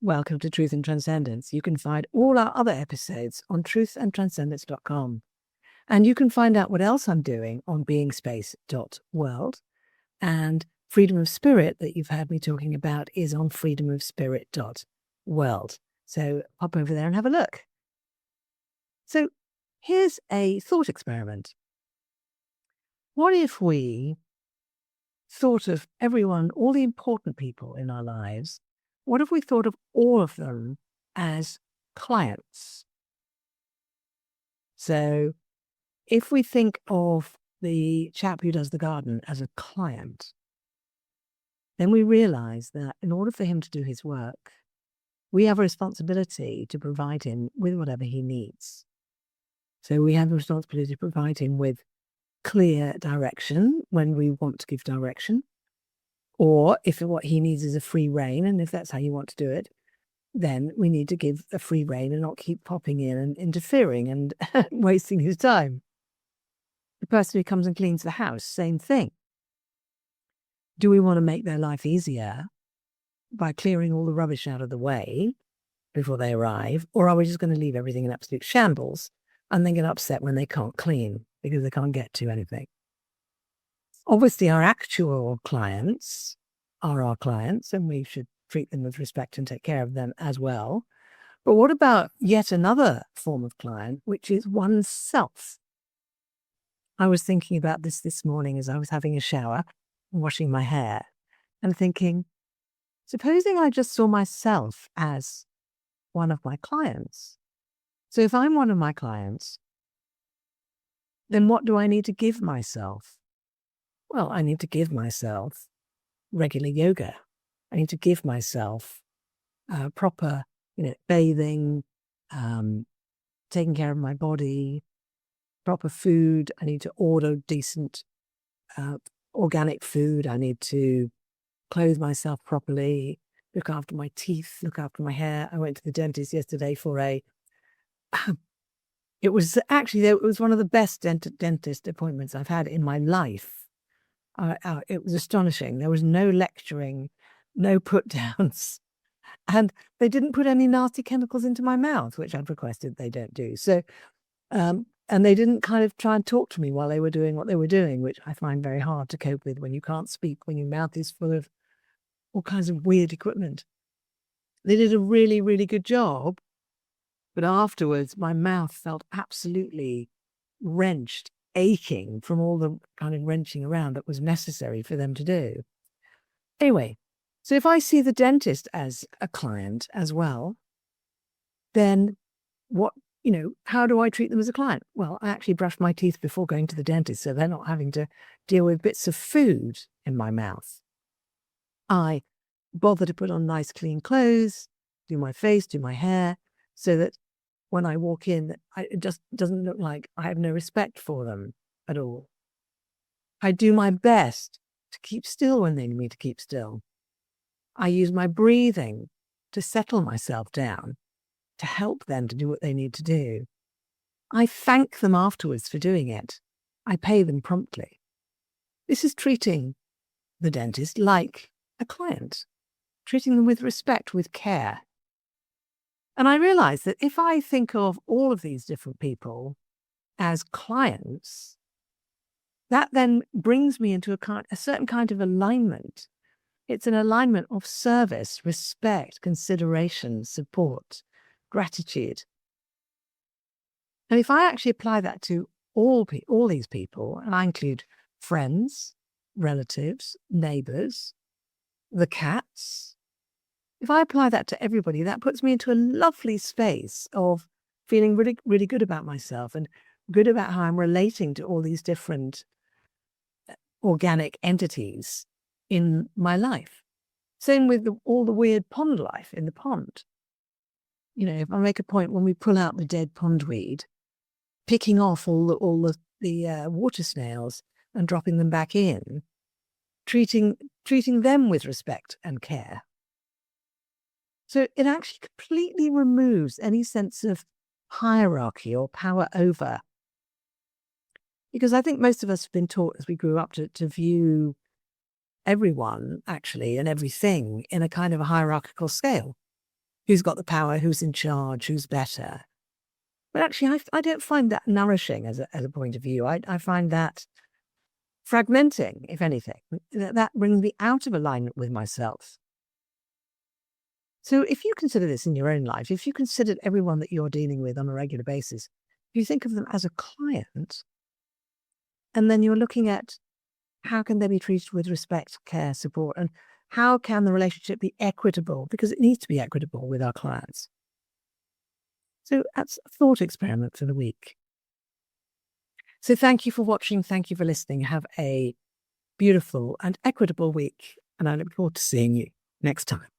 Welcome to Truth and Transcendence. You can find all our other episodes on truthandtranscendence.com. And you can find out what else I'm doing on beingspace.world. And Freedom of Spirit that you've heard me talking about is on freedomofspirit.world. So pop over there and have a look. So here's a thought experiment. What if we thought of everyone, all the important people in our lives, what if we thought of all of them as clients? So if we think of the chap who does the garden as a client, then we realize that in order for him to do his work, we have a responsibility to provide him with whatever he needs. So we have a responsibility to provide him with clear direction when we want to give direction. Or if what he needs is a free rein, and if that's how you want to do it, then we need to give a free rein and not keep popping in and interfering and wasting his time. The person who comes and cleans the house, same thing. Do we want to make their life easier by clearing all the rubbish out of the way before they arrive? Or are we just going to leave everything in absolute shambles and then get upset when they can't clean because they can't get to anything? Obviously, our actual clients are our clients, and we should treat them with respect and take care of them as well. But what about yet another form of client, which is oneself? I was thinking about this morning as I was having a shower and washing my hair and thinking, supposing I just saw myself as one of my clients. So if I'm one of my clients, then what do I need to give myself? Well, I need to give myself regular yoga. I need to give myself proper, bathing, taking care of my body, proper food. I need to order decent organic food. I need to clothe myself properly, look after my teeth, look after my hair. I went to the dentist yesterday for it was one of the best dentist appointments I've had in my life. It was astonishing. There was no lecturing, no put downs, and they didn't put any nasty chemicals into my mouth, which I'd requested they don't do. So, and they didn't kind of try and talk to me while they were doing what they were doing, which I find very hard to cope with when you can't speak, when your mouth is full of all kinds of weird equipment. They did a really, really good job, but afterwards my mouth felt absolutely wrenched, aching from all the kind of wrenching around that was necessary for them to do. Anyway, so if I see the dentist as a client as well, then how do I treat them as a client? Well, I actually brush my teeth before going to the dentist, so they're not having to deal with bits of food in my mouth. I bother to put on nice clean clothes, do my face, do my hair, so that when I walk in, it just doesn't look like I have no respect for them at all. I do my best to keep still when they need me to keep still. I use my breathing to settle myself down, to help them to do what they need to do. I thank them afterwards for doing it. I pay them promptly. This is treating the dentist like a client, treating them with respect, with care. And I realize that if I think of all of these different people as clients, that then brings me into a certain kind of alignment. It's an alignment of service, respect, consideration, support, gratitude. And if I actually apply that to all these people, and I include friends, relatives, neighbors, the cats, if I apply that to everybody, that puts me into a lovely space of feeling really, really good about myself and good about how I'm relating to all these different organic entities in my life. Same with all the weird pond life in the pond. If I make a point when we pull out the dead pondweed, picking off all the water snails and dropping them back in, treating them with respect and care. So it actually completely removes any sense of hierarchy or power over. Because I think most of us have been taught as we grew up to view everyone actually and everything in a kind of a hierarchical scale. who's got the power, who's in charge, who's better. But actually, I don't find that nourishing as a point of view. I find that fragmenting, if anything. That brings me out of alignment with myself. So if you consider this in your own life, if you considered everyone that you're dealing with on a regular basis, if you think of them as a client, and then you're looking at how can they be treated with respect, care, support, and how can the relationship be equitable? Because it needs to be equitable with our clients. So that's a thought experiment for the week. So thank you for watching. Thank you for listening. Have a beautiful and equitable week. And I look forward to seeing you next time.